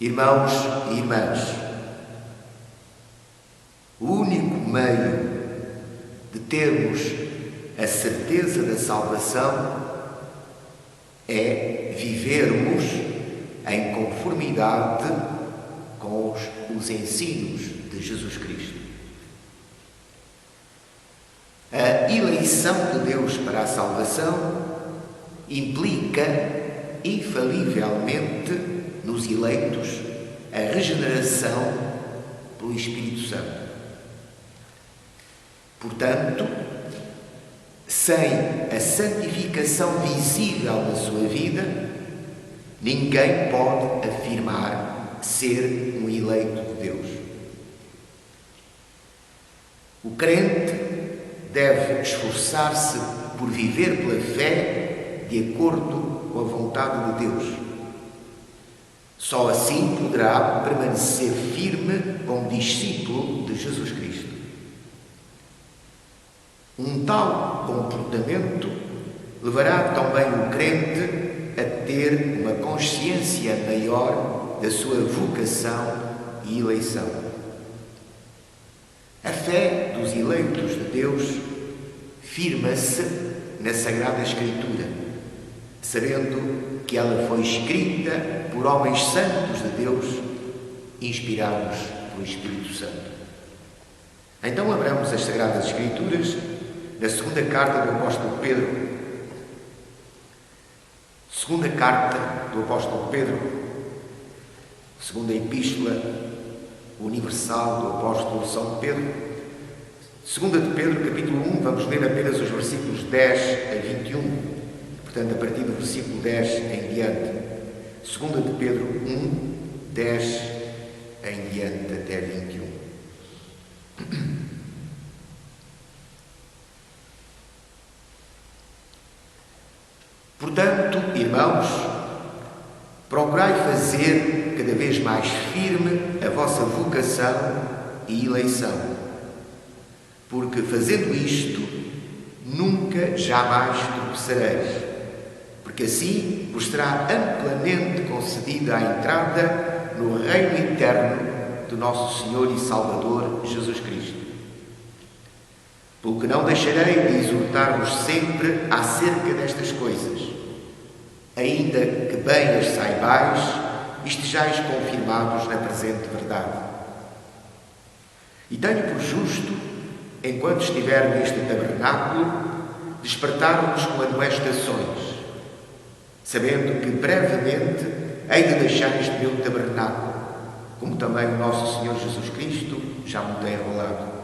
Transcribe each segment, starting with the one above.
Irmãos e irmãs, o único meio de termos a certeza da salvação é vivermos em conformidade com os ensinos de Jesus Cristo. A eleição de Deus para a salvação implica, infalivelmente, nos eleitos, a regeneração pelo Espírito Santo. Portanto, sem a santificação visível na sua vida, ninguém pode afirmar ser um eleito de Deus. O crente deve esforçar-se por viver pela fé de acordo com a vontade de Deus. Só assim poderá permanecer firme como discípulo de Jesus Cristo. Um tal comportamento levará também o crente a ter uma consciência maior da sua vocação e eleição. A fé dos eleitos de Deus firma-se na Sagrada Escritura, sabendo que ela foi escrita por homens santos de Deus, inspirados pelo Espírito Santo. Então abramos as Sagradas Escrituras na segunda carta do apóstolo Pedro. Segunda carta do apóstolo Pedro, segunda epístola universal do apóstolo São Pedro. Segunda de Pedro, capítulo 1, vamos ler apenas os versículos 10 a 21. Portanto, a partir do versículo 10 em diante. Segunda de Pedro 1, 10 em diante até 21. Portanto, irmãos, procurai fazer cada vez mais firme a vossa vocação e eleição, porque fazendo isto, nunca jamais tropeçareis, porque assim vos será amplamente concedida a entrada no reino eterno do nosso Senhor e Salvador Jesus Cristo. Pelo que não deixarei de exortar-vos sempre acerca destas coisas, ainda que bem as saibais e estejais confirmados na presente verdade. E tenho por justo, enquanto estiver neste tabernáculo, despertar-vos com admoestações, sabendo que brevemente hei de deixar este meu tabernáculo, como também o nosso Senhor Jesus Cristo já me tem revelado.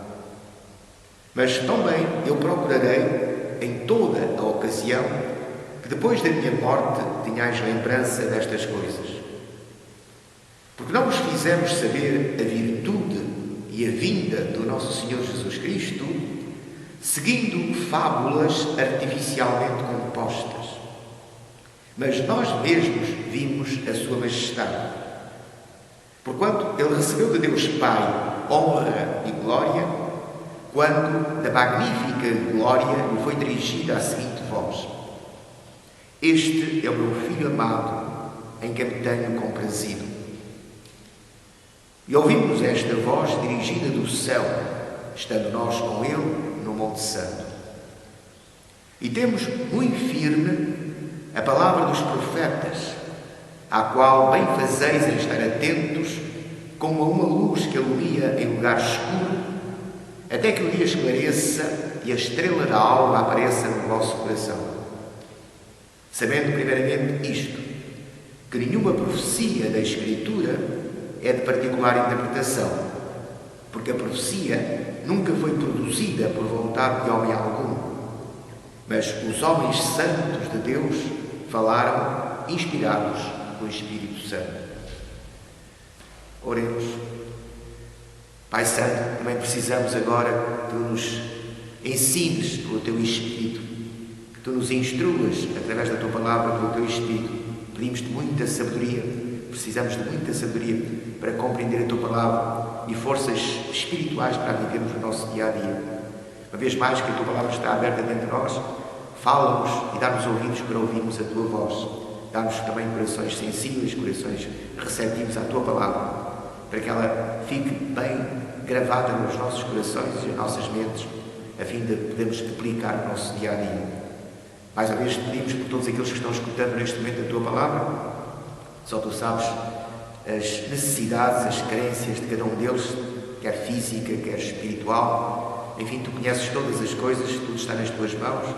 Mas também eu procurarei, em toda a ocasião, que depois da minha morte tenhais lembrança destas coisas. Porque não vos fizemos saber a virtude e a vinda do nosso Senhor Jesus Cristo, seguindo fábulas artificialmente compostas. Mas nós mesmos vimos a sua majestade. Porquanto ele recebeu de Deus Pai honra e glória, quando da magnífica glória lhe foi dirigida a seguinte voz: Este é o meu Filho amado, em quem me tenho comprazido. E ouvimos esta voz dirigida do céu, estando nós com ele no Monte Santo. E temos muito firme a palavra dos profetas, à qual bem fazeis em estar atentos, como a uma luz que alumia em lugar escuro, até que o dia esclareça e a estrela da alva apareça no vosso coração. Sabendo primeiramente isto, que nenhuma profecia da Escritura é de particular interpretação, porque a profecia nunca foi produzida por vontade de homem algum, mas os homens santos de Deus falaram inspirados pelo Espírito Santo. Oremos. Pai Santo, também precisamos agora que Tu nos ensines pelo Teu Espírito, que Tu nos instruas através da Tua Palavra pelo Teu Espírito. Pedimos-Te muita sabedoria, precisamos de muita sabedoria para compreender a Tua Palavra e forças espirituais para vivermos o nosso dia-a-dia. Uma vez mais que a Tua Palavra está aberta dentro de nós, fala-nos e dá-nos ouvidos para ouvirmos a Tua voz. dá-nos também corações sensíveis, corações receptivos à Tua Palavra, para que ela fique bem gravada nos nossos corações e nas nossas mentes, a fim de podermos aplicar no nosso dia-a-dia. Mais uma vez te pedimos por todos aqueles que estão escutando neste momento a Tua Palavra. Só Tu sabes as necessidades, as carências de cada um deles, quer física, quer espiritual. Enfim, Tu conheces todas as coisas, tudo está nas Tuas mãos.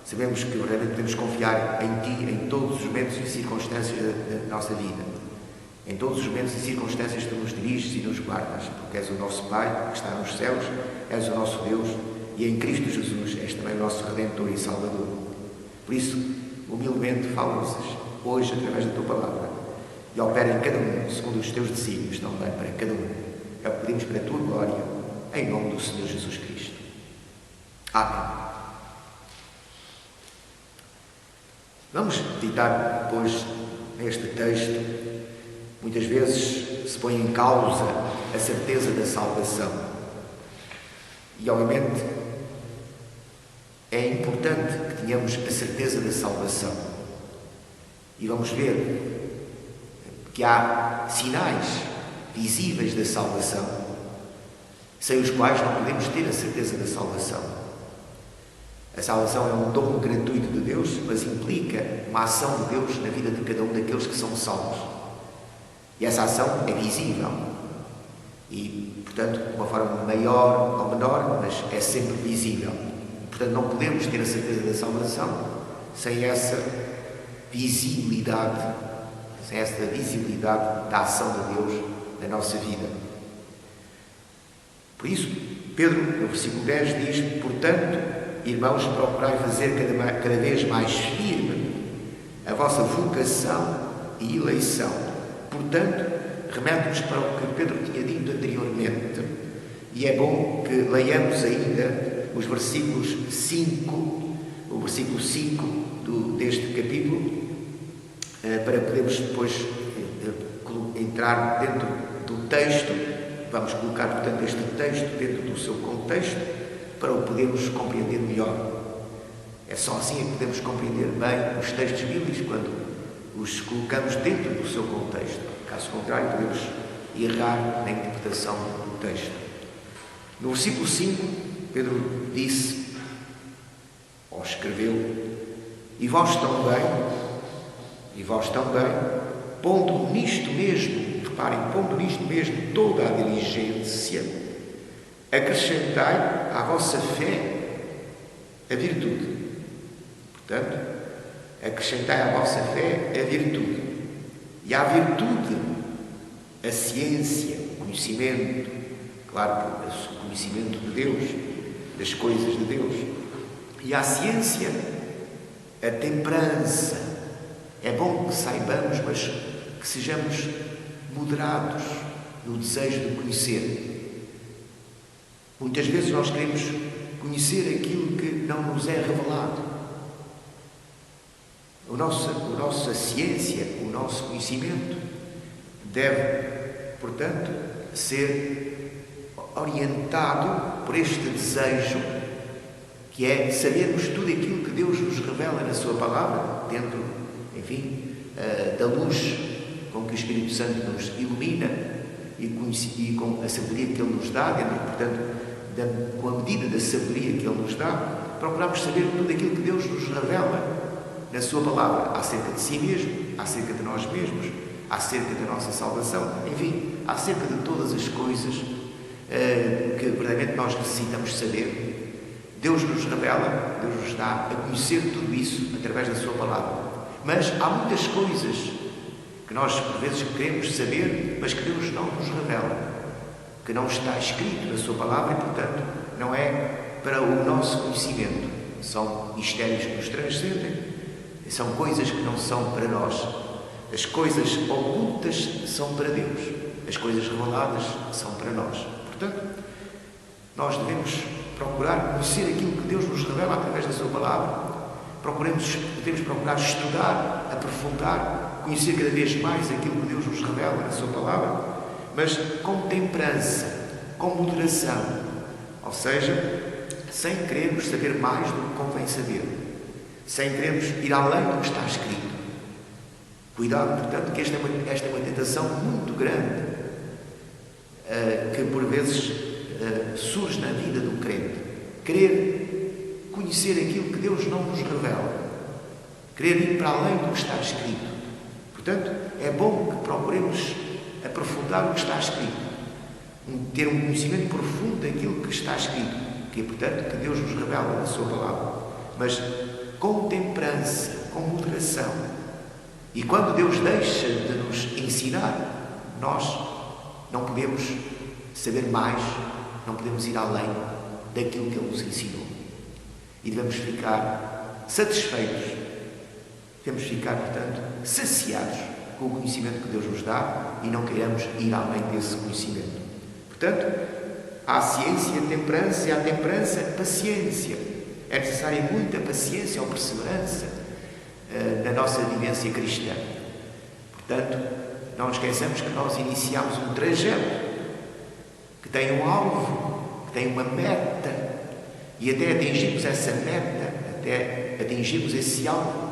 Sabemos que realmente podemos confiar em Ti em todos os momentos e circunstâncias da nossa vida. Em todos os momentos e circunstâncias Tu nos diriges e nos guardas, porque És o nosso Pai que está nos céus, És o nosso Deus e em Cristo Jesus és também o nosso Redentor e Salvador. Por isso, humildemente fala-nos hoje através da Tua Palavra e opera em cada um, segundo os Teus desígnios também para cada um. É o que pedimos para a Tua glória, em nome do Senhor Jesus Cristo. Amém. Vamos meditar depois neste texto. Muitas vezes se põe em causa a certeza da salvação. E, obviamente, é importante que tenhamos a certeza da salvação. E vamos ver que há sinais visíveis da salvação, sem os quais não podemos ter a certeza da salvação. A salvação é um dom gratuito de Deus, mas implica uma ação de Deus na vida de cada um daqueles que são salvos. E essa ação é visível. E, portanto, de uma forma maior ou menor, mas é sempre visível. Portanto, não podemos ter a certeza da salvação sem essa visibilidade, da ação de Deus na nossa vida. Por isso, Pedro, no versículo 10, diz: portanto, irmãos, procurai fazer cada vez mais firme a vossa vocação e eleição. Portanto, remete-nos para o que Pedro tinha dito anteriormente, e é bom que leiamos ainda os versículos 5, o versículo 5 deste capítulo, para podermos depois entrar dentro do texto. Vamos colocar, portanto, este texto dentro do seu contexto, para o podermos compreender melhor. É só assim que podemos compreender bem os textos bíblicos, quando os colocamos dentro do seu contexto. Caso contrário, podemos errar na interpretação do texto. No versículo 5, Pedro disse, ou escreveu: e vós também, pondo nisto mesmo, reparem, pondo nisto mesmo toda a diligência, acrescentai à vossa fé a virtude. Portanto, acrescentai à vossa fé a virtude. E à virtude, a ciência, o conhecimento, claro, o conhecimento de Deus, das coisas de Deus. E à ciência, a temperança. É bom que saibamos, mas que sejamos moderados no desejo de conhecer. Muitas vezes nós queremos conhecer aquilo que não nos é revelado. A nossa ciência, o nosso conhecimento deve, portanto, ser orientado por este desejo, que é sabermos tudo aquilo que Deus nos revela na Sua Palavra, dentro, enfim, da luz com que o Espírito Santo nos ilumina e com a sabedoria que Ele nos dá, dentro, portanto, com a medida da sabedoria que Ele nos dá, procuramos saber tudo aquilo que Deus nos revela na Sua Palavra, acerca de si mesmo, acerca de nós mesmos, acerca da nossa salvação, enfim, acerca de todas as coisas que verdadeiramente nós necessitamos saber. Deus nos revela, Deus nos dá a conhecer tudo isso através da Sua Palavra. Mas há muitas coisas que nós, por vezes, queremos saber, mas que Deus não nos revela, que não está escrito na Sua Palavra e, portanto, não é para o nosso conhecimento. São mistérios que nos transcendem. São coisas que não são para nós. As coisas ocultas são para Deus. As coisas reveladas são para nós. Portanto, nós devemos procurar conhecer aquilo que Deus nos revela através da Sua Palavra. Devemos procurar estudar, aprofundar, conhecer cada vez mais aquilo que Deus nos revela na Sua Palavra, mas com temperança, com moderação. Ou seja, sem querermos saber mais do que convém saber. Sem querermos ir além do que está escrito. Cuidado, portanto, que esta é uma tentação muito grande, que por vezes surge na vida do crente. Querer conhecer aquilo que Deus não nos revela. Querer ir para além do que está escrito. Portanto, é bom que procuremos aprofundar o que está escrito. Ter um conhecimento profundo daquilo que está escrito. Que é, portanto, que Deus nos revela na sua palavra. Mas com temperança, com moderação. E quando Deus deixa de nos ensinar, nós não podemos saber mais, não podemos ir além daquilo que Ele nos ensinou. E devemos ficar satisfeitos, devemos ficar, portanto, saciados com o conhecimento que Deus nos dá e não queiramos ir além desse conhecimento. Portanto, há ciência, temperança, e há temperança, paciência. É necessária muita paciência ou perseverança na nossa vivência cristã. Portanto, não esqueçamos que nós iniciamos um trajeto que tem um alvo, que tem uma meta, e até atingirmos essa meta, até atingirmos esse alvo,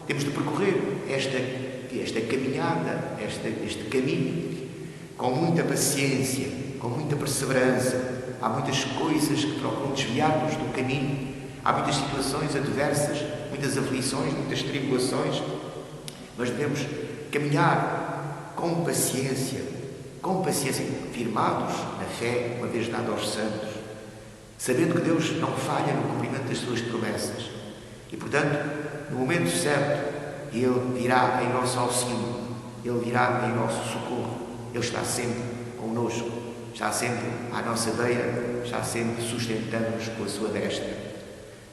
temos de percorrer esta caminhada, este caminho, com muita paciência, com muita perseverança. Há muitas coisas que procuram desviar-nos do caminho. Há muitas situações adversas, muitas aflições, muitas tribulações, mas devemos caminhar com paciência, firmados na fé, uma vez dada aos santos, sabendo que Deus não falha no cumprimento das suas promessas. E, portanto, no momento certo, Ele virá em nosso auxílio, Ele virá em nosso socorro. Ele está sempre connosco, está sempre à nossa beira, está sempre sustentando-nos com a sua destra.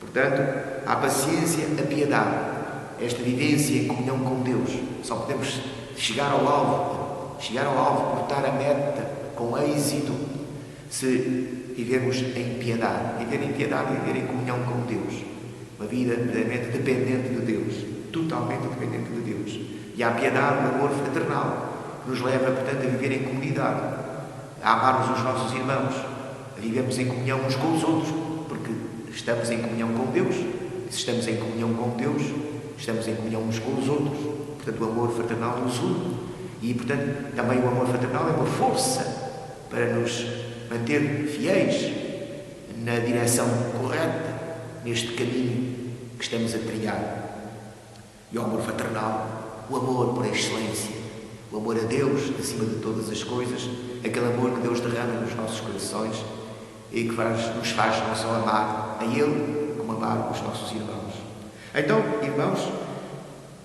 Portanto, a paciência, a piedade, esta vivência em comunhão com Deus. Só podemos chegar ao alvo, cortar a meta com êxito, se vivermos em piedade. Viver em piedade e viver em comunhão com Deus. Uma vida verdadeiramente dependente de Deus, totalmente dependente de Deus. E há piedade, o amor fraternal, que nos leva, portanto, a viver em comunidade, a amarmos os nossos irmãos, a vivermos em comunhão uns com os outros, porque estamos em comunhão com Deus. Se estamos em comunhão com Deus, estamos em comunhão uns com os outros. Portanto, o amor fraternal nos une. E, portanto, também o amor fraternal é uma força para nos manter fiéis na direção correta, neste caminho que estamos a trilhar. E o amor fraternal, o amor por excelência, o amor a Deus acima de todas as coisas, aquele amor que Deus derrama nos nossos corações e que nos faz não só amar a Ele, como amar os nossos irmãos. Então, irmãos,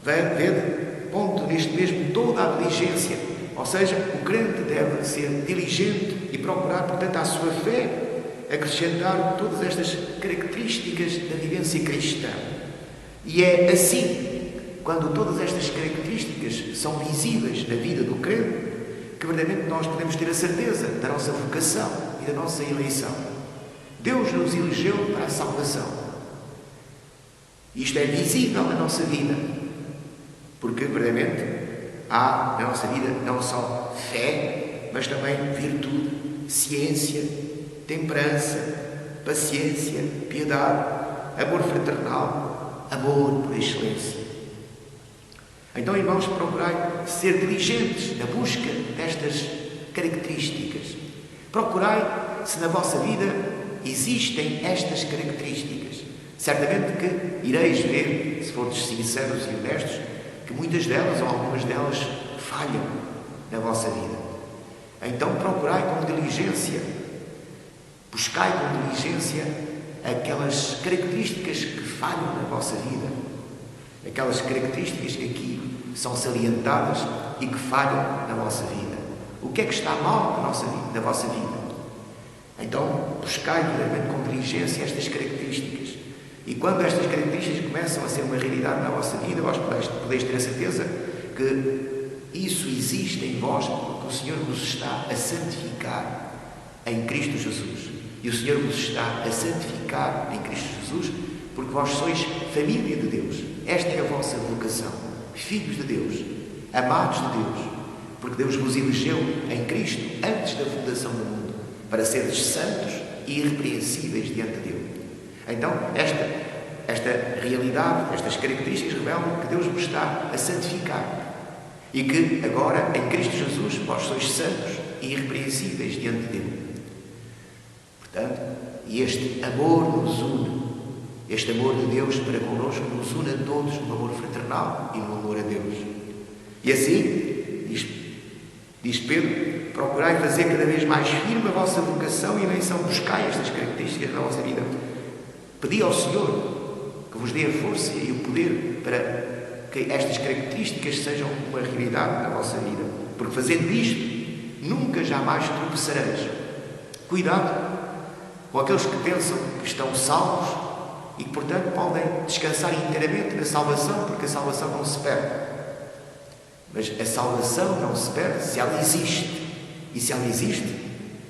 vede, ponto neste mesmo toda a diligência, ou seja, o crente deve ser diligente e procurar, portanto, à sua fé acrescentar todas estas características da vivência cristã. E é assim, quando todas estas características são visíveis na vida do crente, que verdadeiramente nós podemos ter a certeza da nossa vocação e da nossa eleição. Deus nos elegeu para a salvação. Isto é visível na nossa vida, porque verdadeiramente há na nossa vida não só fé, mas também virtude, ciência, temperança, paciência, piedade, amor fraternal, amor por excelência. Então, irmãos, procurai ser diligentes na busca destas características. Procurai se na vossa vida existem estas características. Certamente que ireis ver, se fordes sinceros e honestos, que muitas delas ou algumas delas falham na vossa vida. Então procurai com diligência, buscai com diligência aquelas características que falham na vossa vida, aquelas características que aqui são salientadas e que falham na vossa vida. O que é que está mal na vossa vida? Então buscai verdadeiramente com diligência estas características. E quando estas características começam a ser uma realidade na vossa vida, vós podeis ter a certeza que isso existe em vós, porque o Senhor vos está a santificar em Cristo Jesus. E o Senhor vos está a santificar em Cristo Jesus, porque vós sois família de Deus. Esta é a vossa vocação. Filhos de Deus, amados de Deus, porque Deus vos elegeu em Cristo antes da fundação do mundo, para seres santos e irrepreensíveis diante dele. Então, esta realidade, estas características revelam que Deus vos está a santificar. e que agora, em Cristo Jesus, vós sois santos e irrepreensíveis diante dele. Portanto, e este amor nos une, este amor de Deus para connosco nos une a todos no amor fraternal e no amor a Deus. E assim, diz Pedro, procurai fazer cada vez mais firme a vossa vocação e eleição, buscai estas características da vossa vida. Pedi ao Senhor que vos dê a força e o poder para que estas características sejam uma realidade na vossa vida. Porque fazendo isto, nunca jamais tropeçareis. Cuidado com aqueles que pensam que estão salvos e que, portanto, podem descansar inteiramente na salvação, porque a salvação não se perde. Mas a salvação não se perde se ela existe. E se ela existe,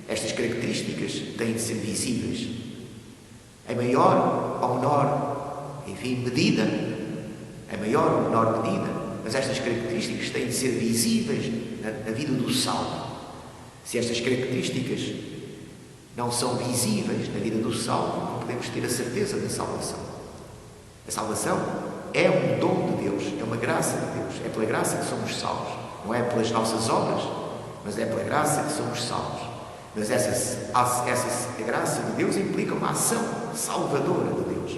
estas características têm de ser visíveis. Em maior ou menor, medida, em maior ou menor medida, mas estas características têm de ser visíveis na vida do salvo. Se estas características não são visíveis na vida do salvo, não podemos ter a certeza da salvação. A salvação é um dom de Deus, é uma graça de Deus. É pela graça que somos salvos. Não é pelas nossas obras, mas é pela graça que somos salvos. Mas essa graça de Deus implica uma ação salvadora de Deus.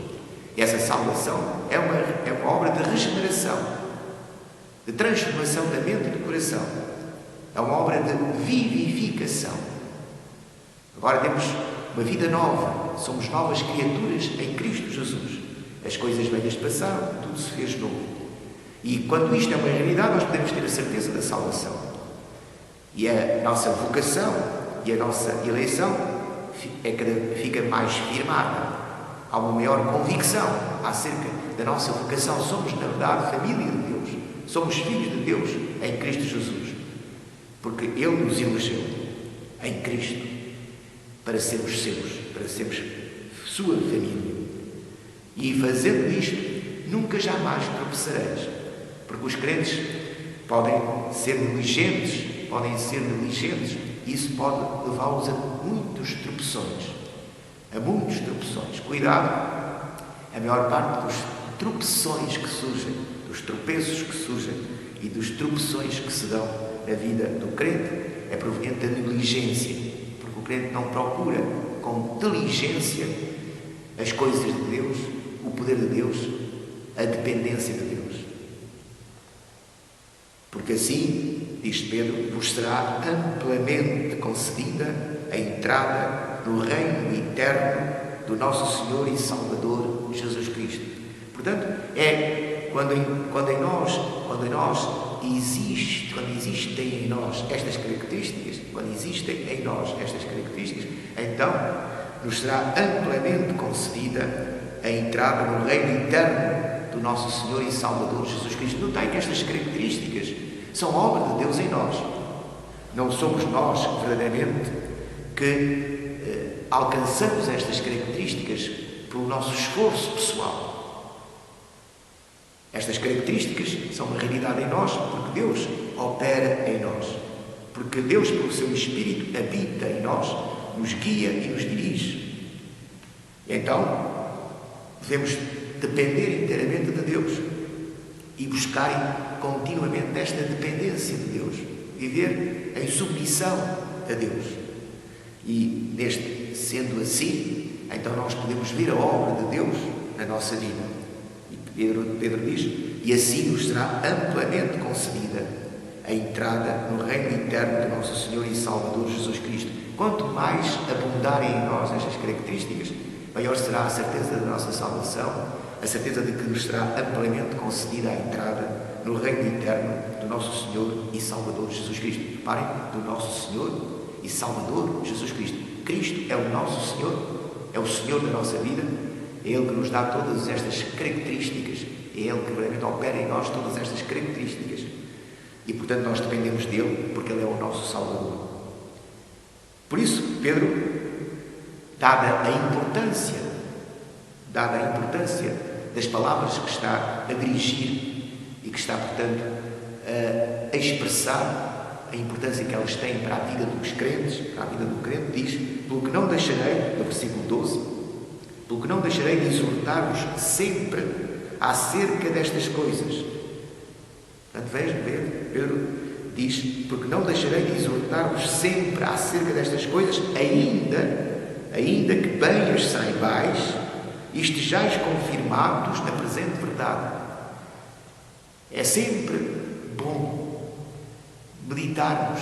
E essa salvação é uma obra de regeneração, de transformação da mente e do coração. É uma obra de vivificação. Agora temos uma vida nova, somos novas criaturas em Cristo Jesus. As coisas velhas passaram, tudo se fez novo. E quando isto é uma realidade, nós podemos ter a certeza da salvação. E a nossa vocação e a nossa eleição fica mais firmada. Há uma maior convicção acerca da nossa vocação. Somos, na verdade, família de Deus. Somos filhos de Deus em Cristo Jesus. Porque Ele nos elegeu em Cristo para sermos seus, para sermos sua família. E fazendo isto, nunca jamais tropeçareis. Porque os crentes podem ser negligentes, e isso pode levá-los a muitos tropeções. Cuidado, a maior parte dos tropeções que surgem, dos tropeços que surgem e dos tropeções que se dão na vida do crente é proveniente da negligência, porque o crente não procura com diligência as coisas de Deus, o poder de Deus, a dependência de Deus. Porque assim, diz Pedro, vos será amplamente concedida a entrada no reino eterno do nosso Senhor e Salvador Jesus Cristo. Portanto, é quando existem em nós estas características, então nos será amplamente concedida a entrada no reino eterno do nosso Senhor e Salvador Jesus Cristo. Notai que estas características são obra de Deus em nós. Não somos nós, verdadeiramente, que alcançamos estas características pelo nosso esforço pessoal. Estas características são uma realidade em nós porque Deus opera em nós. Porque Deus, pelo seu Espírito, habita em nós, nos guia e nos dirige. Então, devemos depender inteiramente de Deus e buscar continuamente esta dependência de Deus, viver em submissão a Deus. E sendo assim, então nós podemos ver a obra de Deus na nossa vida. E Pedro diz, e assim nos será amplamente concedida a entrada no reino eterno do nosso Senhor e Salvador Jesus Cristo. Quanto mais abundarem em nós estas características, maior será a certeza da nossa salvação, a certeza de que nos será amplamente concedida a entrada no reino eterno do nosso Senhor e Salvador Jesus Cristo. Reparem, do nosso Senhor e Salvador Jesus Cristo. Cristo é o nosso Senhor, é o Senhor da nossa vida, é Ele que nos dá todas estas características, é Ele que realmente opera em nós todas estas características. E, portanto, nós dependemos dEle porque Ele é o nosso Salvador. Por isso, Pedro, dada a importância das palavras que está a dirigir e que está, portanto, a expressar a importância que elas têm para a vida dos crentes, para a vida do crente, diz, pelo que não deixarei, no versículo 12, pelo que não deixarei de exortar-vos sempre acerca destas coisas. Portanto, vejam, Pedro diz: porque não deixarei de exortar-vos sempre acerca destas coisas, ainda que bem as saibais e estejais confirmados na presente verdade. É sempre bom meditarmos,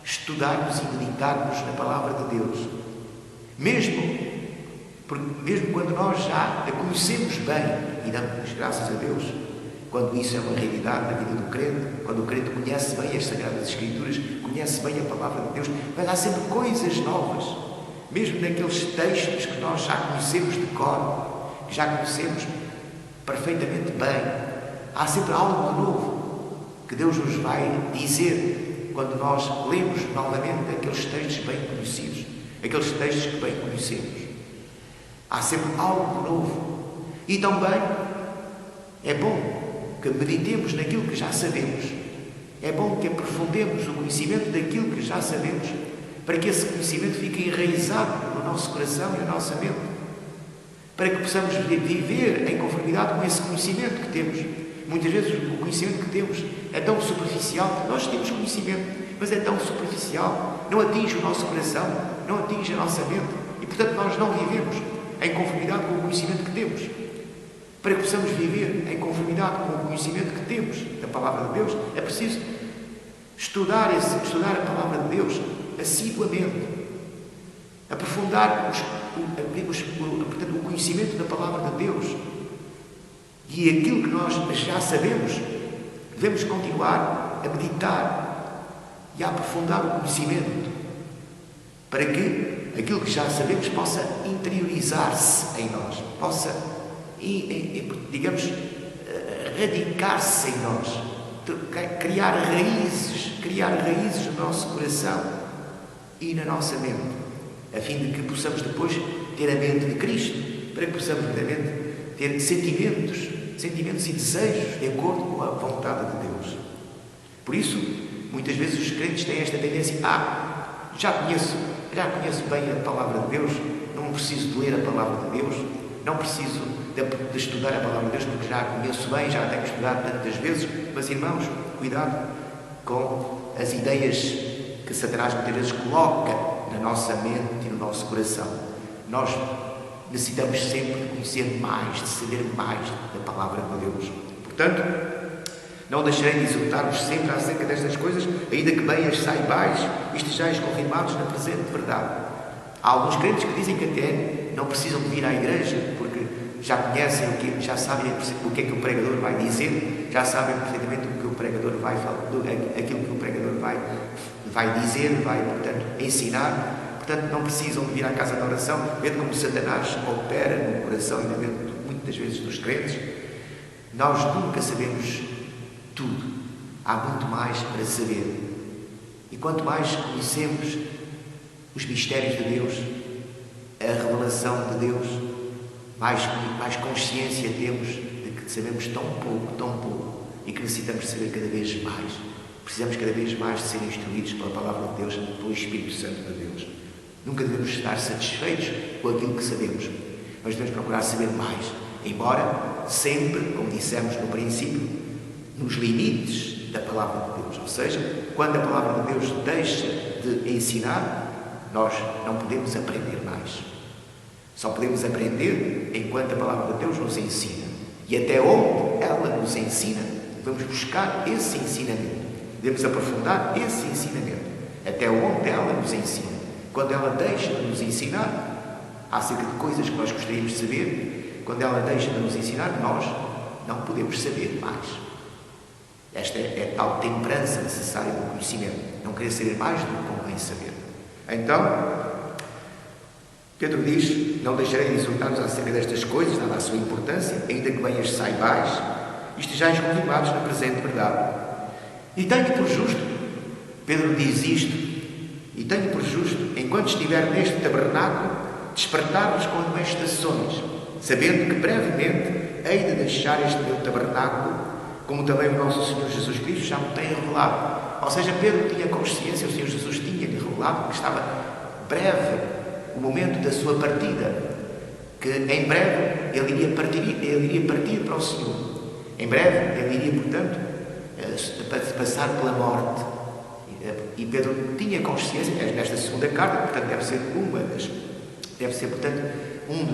estudarmos e meditarmos na palavra de Deus. Mesmo quando nós já a conhecemos bem, e damos graças a Deus, quando isso é uma realidade na vida do crente, quando o crente conhece bem as Sagradas Escrituras, conhece bem a palavra de Deus, mas há sempre coisas novas, mesmo naqueles textos que nós já conhecemos de cor, que já conhecemos perfeitamente bem, há sempre algo de novo que Deus nos vai dizer quando nós lemos novamente aqueles textos bem conhecidos, aqueles textos que bem conhecemos. Há sempre algo de novo. E também é bom que meditemos naquilo que já sabemos. É bom que aprofundemos o conhecimento daquilo que já sabemos, para que esse conhecimento fique enraizado no nosso coração e na nossa mente, para que possamos viver em conformidade com esse conhecimento que temos. Muitas vezes o conhecimento que temos é tão superficial. Nós temos conhecimento, mas é tão superficial, não atinge o nosso coração, não atinge a nossa mente, e portanto nós não vivemos em conformidade com o conhecimento que temos. Para que possamos viver em conformidade com o conhecimento que temos da palavra de Deus, é preciso estudar a palavra de Deus assiduamente, aprofundar portanto, o conhecimento da palavra de Deus. E aquilo que nós já sabemos, devemos continuar a meditar e a aprofundar o conhecimento, para que aquilo que já sabemos possa interiorizar-se em nós, possa, digamos, radicar-se em nós, criar raízes no nosso coração e na nossa mente, a fim de que possamos depois ter a mente de Cristo, para que possamos realmente ter sentimentos e desejos de acordo com a vontade de Deus. Por isso, muitas vezes os crentes têm esta tendência: já conheço bem a palavra de Deus, não preciso de ler a palavra de Deus, não preciso de estudar a palavra de Deus, porque já a conheço bem, já a tenho estudado tantas vezes. Mas, irmãos, cuidado com as ideias que Satanás muitas vezes coloca na nossa mente e no nosso coração. Nós necessitamos sempre de conhecer mais, de saber mais da palavra de Deus. Portanto, não deixarei de exortar-vos sempre acerca destas coisas, ainda que bem as saibais e estejais confirmados na presente verdade. Há alguns crentes que dizem que até não precisam de vir à igreja, porque já conhecem já sabem o que é que o pregador vai dizer, já sabem perfeitamente o que o pregador vai falar, aquilo que o pregador vai dizer, vai, portanto, ensinar. Portanto, não precisam de vir à casa de oração. Vendo como Satanás opera no coração e na mente muitas vezes dos crentes. Nós nunca sabemos tudo. Há muito mais para saber. E quanto mais conhecemos os mistérios de Deus, a revelação de Deus, mais consciência temos de que sabemos tão pouco, e que necessitamos saber cada vez mais. Precisamos cada vez mais de ser instruídos pela palavra de Deus, pelo Espírito Santo de Deus. Nunca devemos estar satisfeitos com aquilo que sabemos, mas devemos procurar saber mais, embora sempre, como dissemos no princípio, nos limites da palavra de Deus. Ou seja, quando a palavra de Deus deixa de ensinar, nós não podemos aprender mais. Só podemos aprender enquanto a palavra de Deus nos ensina. E até onde ela nos ensina, devemos buscar esse ensinamento. Devemos aprofundar esse ensinamento. Até onde ela nos ensina. Quando ela deixa de nos ensinar acerca de coisas que nós gostaríamos de saber, quando ela deixa de nos ensinar, nós não podemos saber mais. Esta é a tal temperança necessária do conhecimento. Não querer saber mais do que convém saber. Então, Pedro diz: não deixarei de exortar-vos acerca destas coisas, dada a sua importância, ainda que bem as saibais e estejais confirmados na presente verdade. E tenho por justo, Pedro diz isto, e tenho por justo, enquanto estiver neste tabernáculo, despertar-vos com amonestações, sabendo que brevemente hei de deixar este meu tabernáculo, como também o nosso Senhor Jesus Cristo já me tem revelado. Ou seja, Pedro tinha consciência, o Senhor Jesus tinha-lhe revelado que estava breve o momento da sua partida, que em breve ele iria partir para o Senhor. Em breve ele iria, portanto, de passar pela morte. E Pedro tinha consciência, nesta segunda carta, portanto, deve ser, portanto, um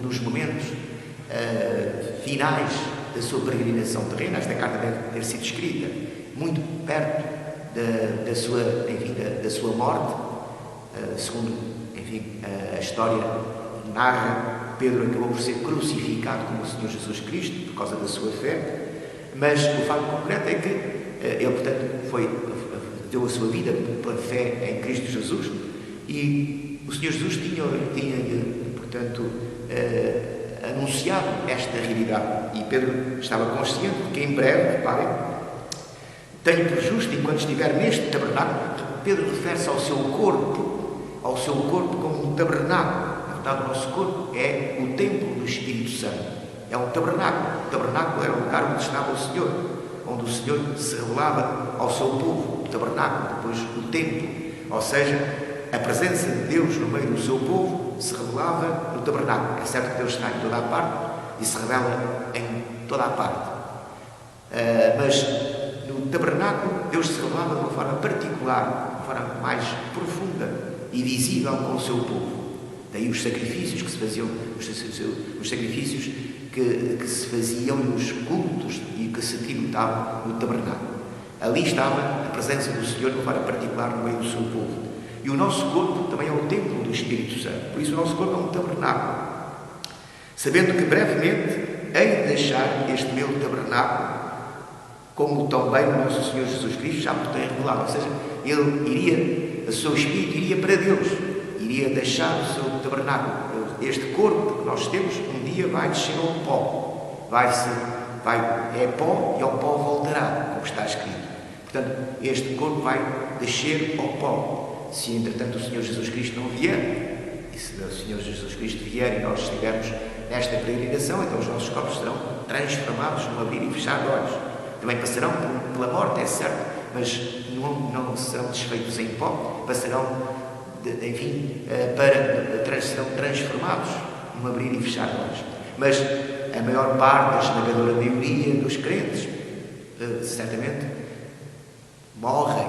dos momentos finais da sua peregrinação terrena. Esta carta deve ter sido escrita muito perto da sua morte, segundo, a história narra. Pedro acabou por ser crucificado como o Senhor Jesus Cristo por causa da sua fé, mas o facto concreto é que ele, portanto, deu a sua vida pela fé em Cristo Jesus, e o Senhor Jesus tinha portanto, anunciado esta realidade, e Pedro estava consciente de que em breve, reparem, tenho por justo, enquanto estiver neste tabernáculo, Pedro refere-se ao seu corpo como um tabernáculo. Na verdade, o nosso corpo é o templo do Espírito Santo, é um tabernáculo. O tabernáculo era o lugar onde estava o Senhor, onde o Senhor se revelava ao seu povo. O tabernáculo, depois o templo, ou seja, a presença de Deus no meio do seu povo se revelava no tabernáculo. É certo que Deus está em toda a parte e se revela em toda a parte, mas no tabernáculo Deus se revelava de uma forma particular, de uma forma mais profunda e visível com o seu povo. Daí os sacrifícios que se faziam, os sacrifícios que se faziam nos cultos e que se tributavam no tabernáculo. Ali estava a presença do Senhor de uma forma particular no meio do seu povo. E o nosso corpo também é o templo do Espírito Santo. Por isso o nosso corpo é um tabernáculo. Sabendo que brevemente hei de deixar este meu tabernáculo, como também o nosso Senhor Jesus Cristo já me tem revelado. Ou seja, o seu Espírito iria para Deus, iria deixar o seu tabernáculo. Este corpo que nós temos, um dia vai descer ao pó. É pó e ao pó voltará, como está escrito. Portanto, este corpo vai descer ao pó. Se, entretanto, o Senhor Jesus Cristo não vier, e se o Senhor Jesus Cristo vier e nós estivermos nesta peregrinação, então os nossos corpos serão transformados num abrir e fechar de olhos. Também passarão pela morte, é certo, mas não serão desfeitos em pó, passarão, serão transformados num abrir e fechar de olhos. Mas a maior parte, a esmagadora maioria dos crentes, certamente morrem,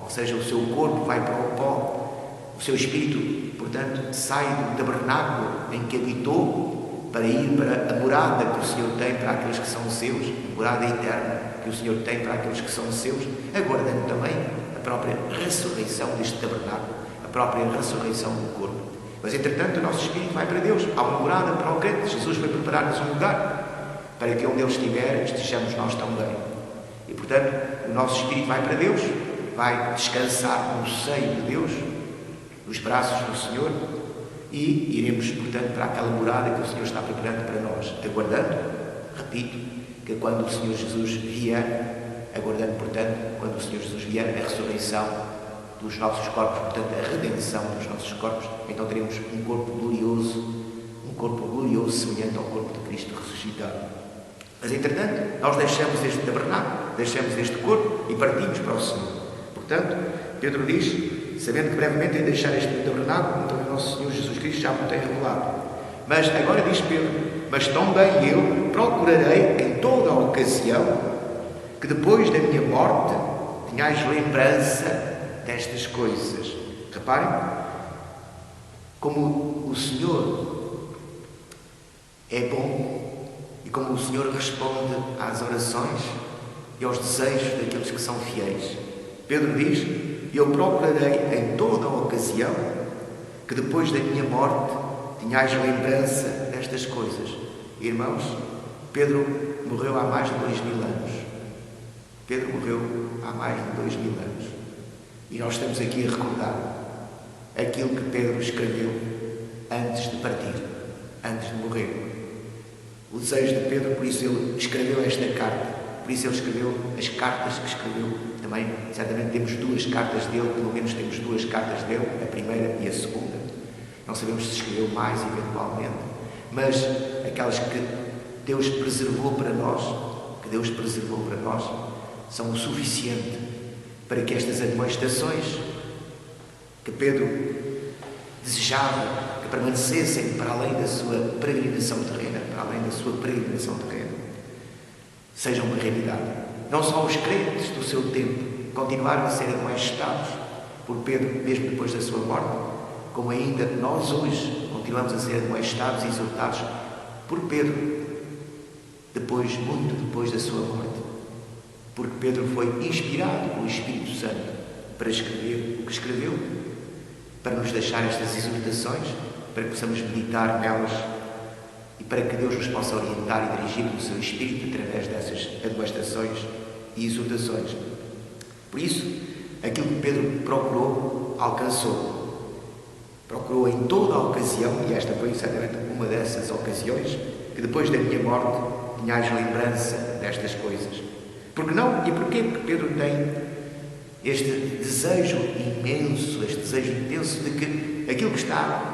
ou seja, o seu corpo vai para o pó, o seu espírito, portanto, sai do tabernáculo em que habitou para ir para a morada que o Senhor tem para aqueles que são seus, a morada eterna que o Senhor tem para aqueles que são seus, aguardando também a própria ressurreição deste tabernáculo, a própria ressurreição do corpo. Mas, entretanto, o nosso espírito vai para Deus, há uma morada para o crente. Jesus foi preparar-nos um lugar para que onde Ele estiver estejamos nós também. E, portanto, o nosso espírito vai para Deus, vai descansar no seio de Deus, nos braços do Senhor, e iremos, portanto, para aquela morada que o Senhor está preparando para nós, aguardando, repito, que quando o Senhor Jesus vier, aguardando, portanto, quando o Senhor Jesus vier, a ressurreição dos nossos corpos, portanto, a redenção dos nossos corpos, então teremos um corpo glorioso semelhante ao corpo de Cristo ressuscitado. Mas, entretanto, nós deixamos este tabernáculo, deixamos este corpo e partimos para o Senhor. Portanto, Pedro diz, sabendo que brevemente hei de deixar este tabernáculo, então o nosso Senhor Jesus Cristo já me tem revelado. Mas agora diz Pedro, mas também eu procurarei em toda a ocasião que depois da minha morte tenhais lembrança destas coisas. Reparem, como o Senhor é bom e como o Senhor responde às orações e aos desejos daqueles que são fiéis. Pedro diz, eu procurarei em toda a ocasião que depois da minha morte tenhais lembrança destas coisas. Irmãos, Pedro morreu há mais de 2000 anos. Pedro morreu há mais de 2000 anos. E nós estamos aqui a recordar aquilo que Pedro escreveu antes de partir, antes de morrer. O desejo de Pedro, por isso ele escreveu esta carta, por isso ele escreveu as cartas que escreveu. Também, certamente, temos duas cartas dele, pelo menos temos duas cartas dele, a primeira e a segunda. Não sabemos se escreveu mais, eventualmente, mas aquelas que Deus preservou para nós, são o suficiente para que estas admoestações que Pedro desejava que permanecessem para além da sua peregrinação terrena, seja uma realidade. Não só os crentes do seu tempo continuaram a ser admoestados por Pedro, mesmo depois da sua morte, como ainda nós hoje continuamos a ser admoestados e exortados por Pedro, muito depois da sua morte. Porque Pedro foi inspirado pelo Espírito Santo para escrever o que escreveu, para nos deixar estas exortações, para que possamos meditar nelas e para que Deus nos possa orientar e dirigir o seu Espírito através dessas admoestações e exortações. Por isso, aquilo que Pedro procurou, alcançou. Procurou em toda a ocasião, e esta foi exatamente uma dessas ocasiões, que depois da minha morte tenhais lembrança destas coisas. Porque não? E porquê? Porque Pedro tem este desejo imenso, este desejo intenso de que aquilo que está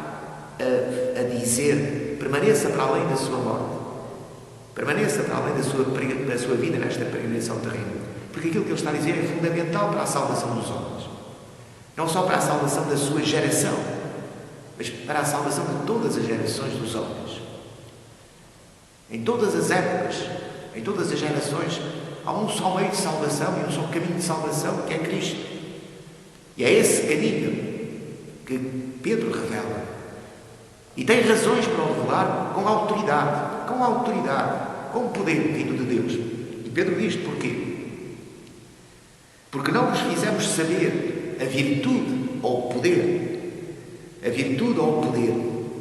a dizer permaneça para além da sua morte, permaneça para além da sua vida nesta peregrinação terrena. Porque aquilo que ele está a dizer é fundamental para a salvação dos homens. Não só para a salvação da sua geração, mas para a salvação de todas as gerações dos homens. Em todas as épocas, em todas as gerações, há um só meio de salvação e um só caminho de salvação, que é Cristo. E é esse caminho que Pedro revela. E tem razões para o revelar com autoridade, com poder vindo de Deus. E Pedro diz porquê? Porque não vos fizemos saber a virtude ou o poder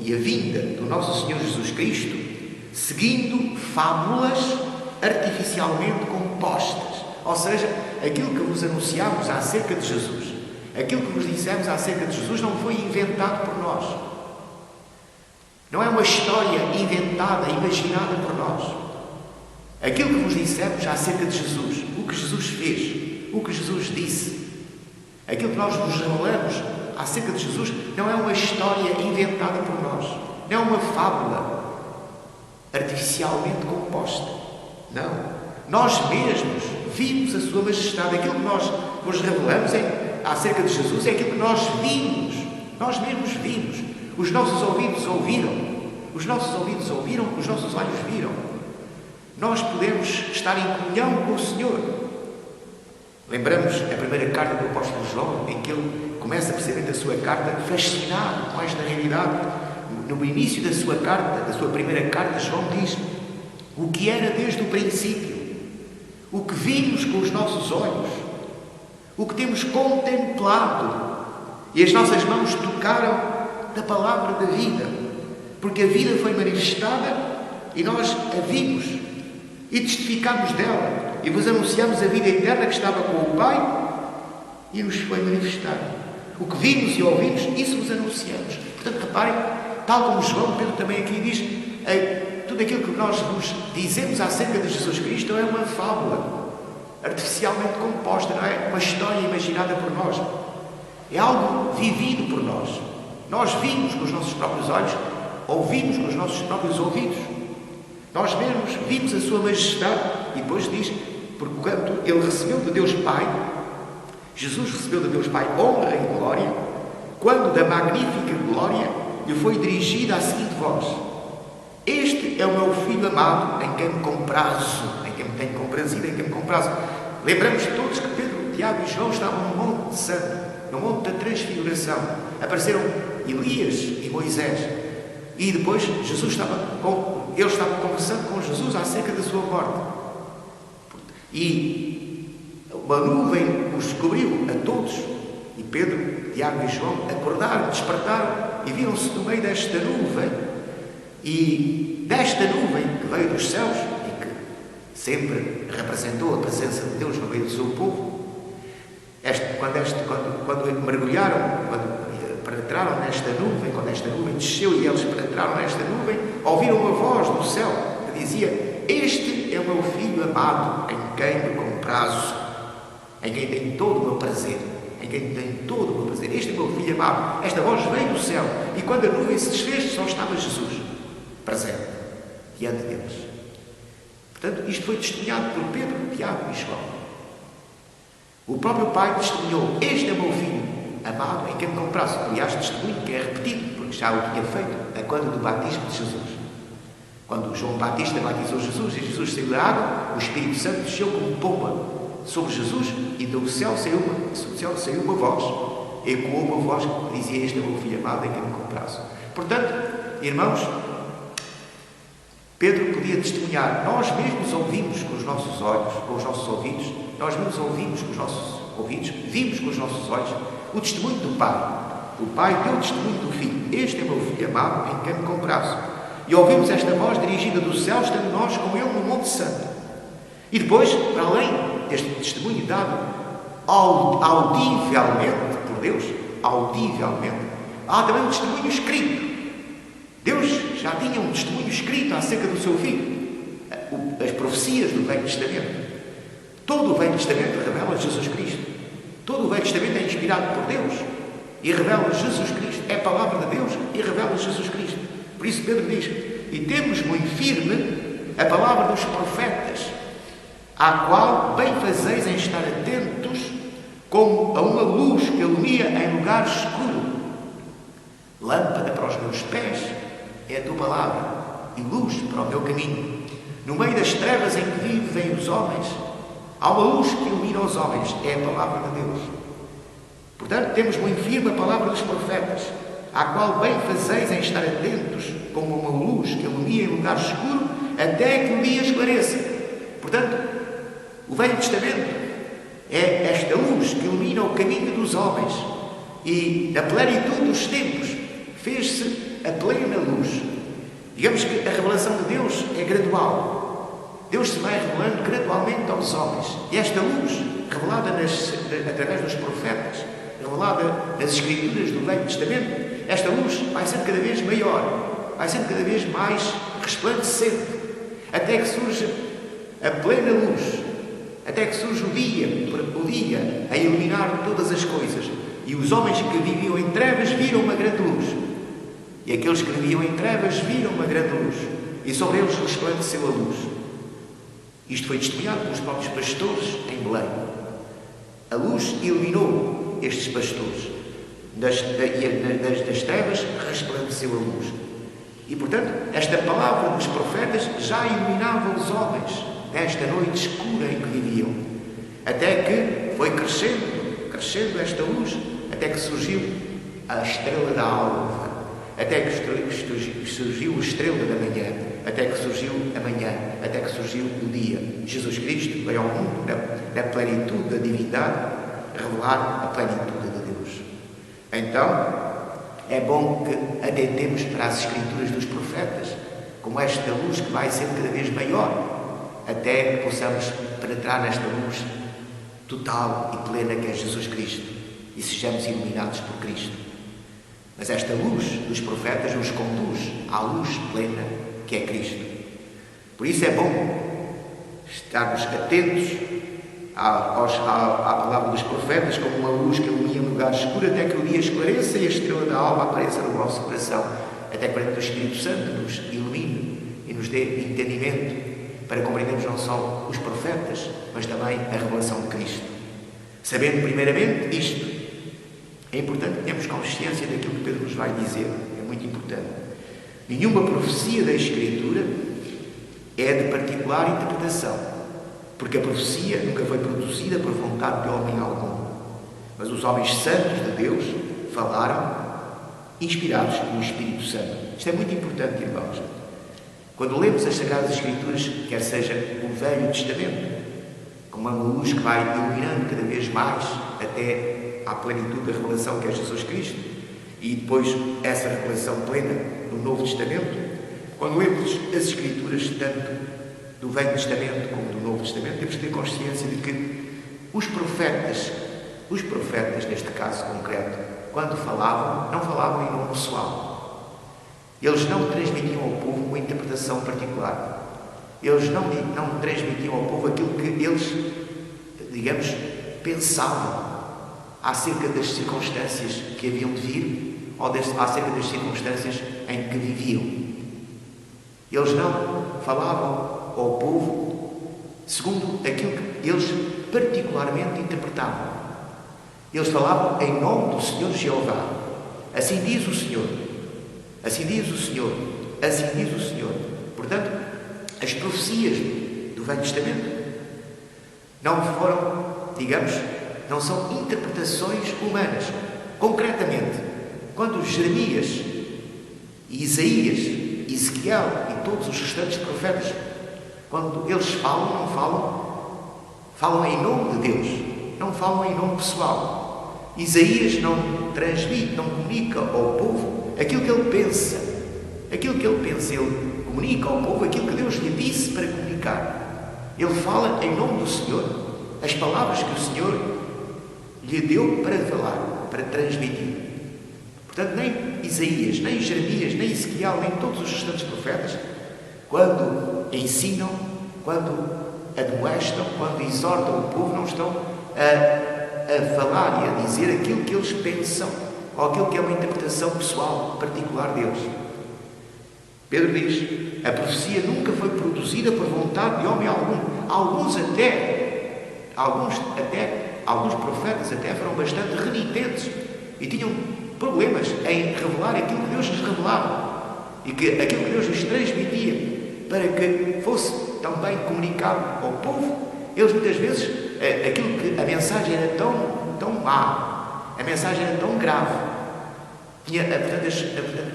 e a vinda do nosso Senhor Jesus Cristo, seguindo fábulas artificialmente compostas. Ou seja, aquilo que vos anunciámos acerca de Jesus, aquilo que vos dissemos acerca de Jesus não foi inventado por nós. Não é uma história inventada, imaginada por nós. Aquilo que vos dissemos acerca de Jesus, o que Jesus fez, o que Jesus disse, aquilo que nós vos revelamos acerca de Jesus, não é uma história inventada por nós, não é uma fábula artificialmente composta. Não. Nós mesmos vimos a Sua Majestade. Aquilo que nós vos revelamos acerca de Jesus é aquilo que nós vimos. Nós mesmos vimos. Os nossos ouvidos ouviram. Os nossos ouvidos ouviram, os nossos olhos viram. Nós podemos estar em comunhão com o Senhor. Lembramos a primeira carta do apóstolo João, em que ele começa precisamente a sua carta fascinado com esta realidade. No início da sua carta, da sua primeira carta, João diz o que era desde o princípio, o que vimos com os nossos olhos, o que temos contemplado e as nossas mãos tocaram da palavra da vida, porque a vida foi manifestada e nós a vimos e testificamos dela e vos anunciamos a vida eterna que estava com o Pai e nos foi manifestada. O que vimos e ouvimos, isso vos anunciamos. Portanto, reparem, tal como João, Pedro também aqui diz, tudo aquilo que nós vos dizemos acerca de Jesus Cristo é uma fábula artificialmente composta, não é uma história imaginada por nós. É algo vivido por nós. Nós vimos com os nossos próprios olhos, ouvimos com os nossos próprios ouvidos. Nós mesmos vimos a Sua Majestade. E depois diz, porque quando Ele recebeu de Deus Pai, Jesus recebeu de Deus Pai honra e glória, quando da magnífica glória lhe foi dirigida a seguinte voz: este é o meu Filho amado, em quem me comprazo, em quem me tenho comprazido, em quem me comprazo. Lembramos todos que Pedro, Tiago e João estavam no Monte Santo, no Monte da Transfiguração. Apareceram Elias e Moisés. E depois eles estavam conversando com Jesus acerca da sua morte. E uma nuvem os cobriu a todos. E Pedro, Tiago e João acordaram, despertaram e viram-se no meio desta nuvem. E desta nuvem que veio dos céus e que sempre representou a presença de Deus no meio do seu povo, quando mergulharam, quando penetraram nesta nuvem, quando esta nuvem desceu e eles penetraram nesta nuvem, ouviram uma voz do céu que dizia: este é o meu Filho amado, em quem me comprazo, em quem tenho todo o meu prazer, em quem tenho todo o meu prazer. Este é o meu Filho amado. Esta voz veio do céu e quando a nuvem se desfez, só estava Jesus presente diante deles. Portanto, isto foi testemunhado por Pedro, Tiago e João. O próprio Pai testemunhou: este é o meu Filho amado, em quem me comprazo. Aliás, testemunho que é repetido, porque já o tinha feito a quando do batismo de Jesus. Quando João Batista batizou Jesus e Jesus saiu da água, o Espírito Santo desceu como pomba sobre Jesus e do céu saiu uma voz, ecoou uma voz que dizia: este é o meu filho amado em quem me comprazo. Portanto, irmãos, Pedro podia testemunhar. Nós mesmos ouvimos com os nossos olhos, com os nossos ouvidos, nós mesmos ouvimos com os nossos ouvidos, vimos com os nossos olhos o testemunho do Pai. O Pai deu o testemunho do Filho: este é o meu filho amado em quem me comprazo. E ouvimos esta voz dirigida do céu, estando nós com ele no Monte Santo. E depois, para além deste testemunho dado audivelmente por Deus, há também um testemunho escrito. Deus já tinha um testemunho escrito acerca do seu Filho. As profecias do Velho Testamento. Todo o Velho Testamento revela Jesus Cristo. Todo o Velho Testamento é inspirado por Deus e revela Jesus Cristo. É a palavra de Deus e revela Jesus Cristo. Por isso Pedro diz: e temos muito firme a palavra dos profetas, à qual bem fazeis em estar atentos, como a uma luz que ilumina em lugar escuro. Lâmpada para os meus pés é a tua palavra e luz para o meu caminho. No meio das trevas em que vivem os homens, há uma luz que ilumina os homens, é a palavra de Deus. Portanto, temos muito firme a palavra dos profetas, à qual bem fazeis em estar atentos, como uma luz que ilumina em lugar escuro, até que o dia esclareça. Portanto, o Velho Testamento é esta luz que ilumina o caminho dos homens, e na plenitude dos tempos fez-se a plena luz. Digamos que a revelação de Deus é gradual. Deus se vai revelando gradualmente aos homens. E esta luz, revelada através dos profetas, revelada nas Escrituras do Velho Testamento, esta luz vai ser cada vez maior, vai ser cada vez mais resplandecente, até que surge a plena luz, até que surge o dia a iluminar todas as coisas. E os homens que viviam em trevas viram uma grande luz. E aqueles que viviam em trevas viram uma grande luz. E sobre eles resplandeceu a luz. Isto foi testemunhado pelos próprios pastores em Belém. A luz iluminou estes pastores. Das trevas resplandeceu a luz. E, portanto, esta palavra dos profetas já iluminava os homens nesta noite escura em que viviam. Até que foi crescendo esta luz, até que surgiu a estrela da alva, até que surgiu a estrela da manhã, até que surgiu a manhã, até que surgiu o dia. Jesus Cristo veio ao mundo na plenitude da divindade revelar a plenitude de Deus. Então, é bom que atentemos para as Escrituras dos profetas, como esta luz que vai ser cada vez maior, até que possamos penetrar nesta luz total e plena que é Jesus Cristo e sejamos iluminados por Cristo. Mas esta luz dos profetas nos conduz à luz plena que é Cristo. Por isso é bom estarmos atentos à palavra dos profetas como uma luz que ilumina um lugar escuro até que o dia esclareça e a estrela da alva apareça no nosso coração, até que o Espírito Santo nos ilumine e nos dê entendimento para compreendermos não só os profetas, mas também a revelação de Cristo. Sabendo primeiramente isto, é importante que tenhamos consciência daquilo que Pedro nos vai dizer, é muito importante. Nenhuma profecia da Escritura é de particular interpretação, porque a profecia nunca foi produzida por vontade de homem algum. Mas os homens santos de Deus falaram, inspirados pelo Espírito Santo. Isto é muito importante, irmãos. Quando lemos as Sagradas Escrituras, quer seja o Velho Testamento, como uma luz que vai iluminando cada vez mais até à plenitude da revelação que é Jesus Cristo, e depois essa revelação plena no Novo Testamento, quando lemos as Escrituras tanto do Velho Testamento como do Novo Testamento, temos que ter consciência de que os profetas neste caso concreto, quando falavam, não falavam em nome pessoal. Eles não transmitiam ao povo uma interpretação particular. Eles não transmitiam ao povo aquilo que eles, digamos, pensavam acerca das circunstâncias que haviam de vir ou acerca das circunstâncias em que viviam. Eles não falavam ao povo segundo aquilo que eles particularmente interpretavam. Eles falavam em nome do Senhor Jeová. Assim diz o Senhor. Assim diz o Senhor. Assim diz o Senhor. Portanto, as profecias do Velho Testamento não foram, digamos, não são interpretações humanas. Concretamente, quando Jeremias, Isaías, Ezequiel e todos os restantes profetas, quando eles falam, falam em nome de Deus, não falam em nome pessoal. Isaías não transmite, não comunica ao povo aquilo que ele pensa. Ele comunica ao povo aquilo que Deus lhe disse para comunicar. Ele fala em nome do Senhor, as palavras que o Senhor lhe deu para falar, para transmitir. Portanto, nem Isaías, nem Jeremias, nem Ezequiel, nem todos os restantes profetas, quando ensinam, quando admoestam, quando exortam o povo, não estão a falar e a dizer aquilo que eles pensam, ou aquilo que é uma interpretação pessoal, particular deles. Pedro diz, a profecia nunca foi produzida por vontade de homem algum. Alguns profetas até foram bastante renitentes e tinham problemas em revelar aquilo que Deus lhes revelava e que aquilo que Deus lhes transmitia para que fosse também comunicado ao povo. Eles muitas vezes, a mensagem era tão má, a mensagem era tão grave,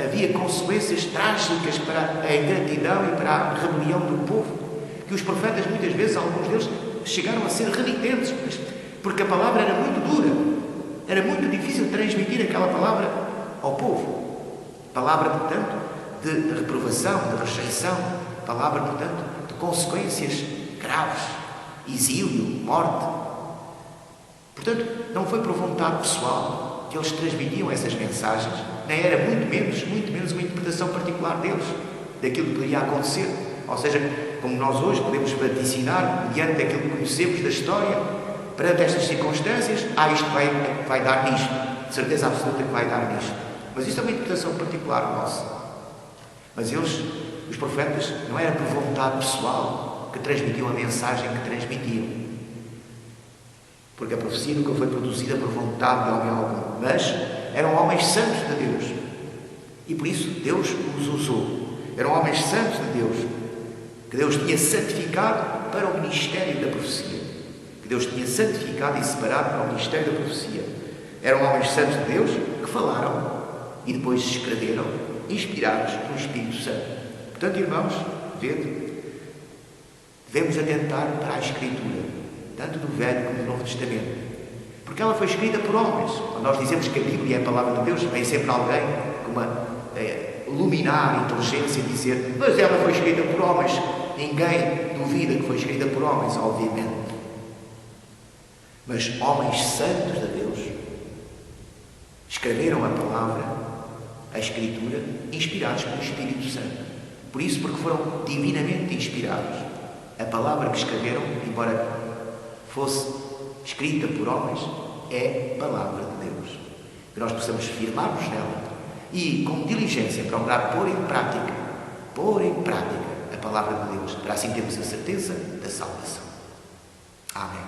havia consequências trágicas para a ingratidão e para a rebelião do povo, que os profetas muitas vezes, alguns deles, chegaram a ser renitentes, porque a palavra era muito dura, era muito difícil transmitir aquela palavra ao povo. Palavra, portanto, de reprovação, de rejeição, palavra, portanto, de consequências graves, exílio, morte. Portanto, não foi por vontade pessoal que eles transmitiam essas mensagens, nem era muito menos uma interpretação particular deles, daquilo que poderia acontecer. Ou seja, como nós hoje podemos vaticinar, diante daquilo que conhecemos da história, perante estas circunstâncias, isto vai dar nisto, de certeza absoluta que vai dar nisto. Mas isto é uma interpretação particular nossa. Mas eles, os profetas, não era por vontade pessoal que transmitiam a mensagem que transmitiam. Porque a profecia nunca foi produzida por vontade de homem algum, mas eram homens santos de Deus. E por isso Deus os usou. Eram homens santos de Deus, que Deus tinha santificado para o ministério da profecia. Que Deus tinha santificado e separado para o ministério da profecia. Eram homens santos de Deus que falaram e depois escreveram, inspirados pelo Espírito Santo. Portanto, irmãos, devemos atentar para a Escritura, tanto do Velho como do Novo Testamento, porque ela foi escrita por homens. Quando nós dizemos que a Bíblia é a palavra de Deus, vem sempre alguém com uma luminar inteligência e dizer, mas ela foi escrita por homens. Ninguém duvida que foi escrita por homens, obviamente. Mas homens santos de Deus escreveram a palavra, a Escritura, inspirados pelo Espírito Santo. Por isso, porque foram divinamente inspirados. A palavra que escreveram, embora fosse escrita por homens, é palavra de Deus. Que nós possamos firmar-nos nela e, com diligência, procurar pôr em prática a palavra de Deus, para assim termos a certeza da salvação. Amém.